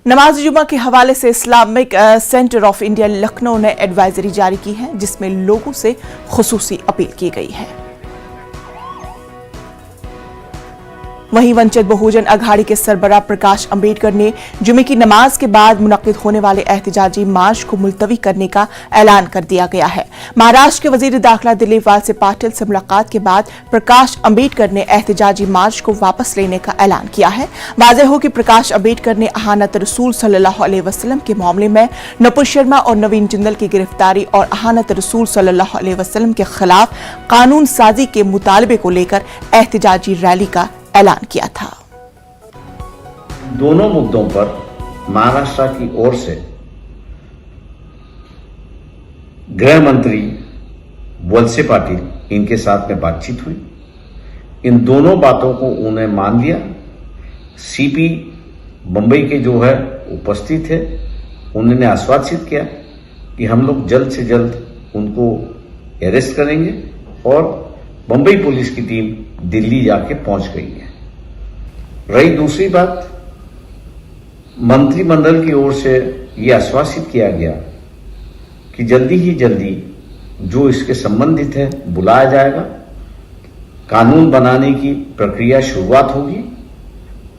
नमाज जुमा के हवाले से Islamic centre of India Lucknow ने एडवाइजरी जारी की है, जिसमें लोगों से खुसूसी अपील की गई है। वहीं वंचित बहुजन अघाड़ी के सरबराह प्रकाश अंबेडकर ने जुमे की नमाज के बाद मुनक्किद होने वाले एहतजाजी मार्च को मुलतवी करने का ऐलान कर दिया गया है। महाराष्ट्र के वजीर दाखिला दिलीप वालसे पाटिल से मुलाकात के बाद प्रकाश अंबेडकर ने एहतजाजी मार्च को वापस लेने का ऐलान किया है। वाज़ेह हो कि प्रकाश अंबेडकर ने अहानत रसूल सल्लल्लाहु अलैहि वसल्लम के मामले में नुपुर शर्मा और नवीन जिंदल की गिरफ्तारी और अहानत रसूल सल्लल्लाहु अलैहि वसल्लम के खिलाफ कानून साजी के मुतालबे को लेकर एहतजाजी रैली का ऐलान किया था। दोनों मुद्दों पर महाराष्ट्र की ओर से गृह मंत्री वलसे पाटिल इनके साथ में बातचीत हुई। इन दोनों बातों को उन्हें मान लिया। सीपी बंबई के जो है उपस्थित है, उन्होंने आश्वासित किया कि हम लोग जल्द से जल्द उनको अरेस्ट करेंगे और बंबई पुलिस की टीम दिल्ली जाके पहुंच गई है। रही दूसरी बात, मंत्रिमंडल की ओर से यह आश्वासित किया गया कि जल्दी ही जल्दी जो इसके संबंधित है बुलाया जाएगा, कानून बनाने की प्रक्रिया शुरुआत होगी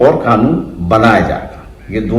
और कानून बनाया जाएगा। ये दोनों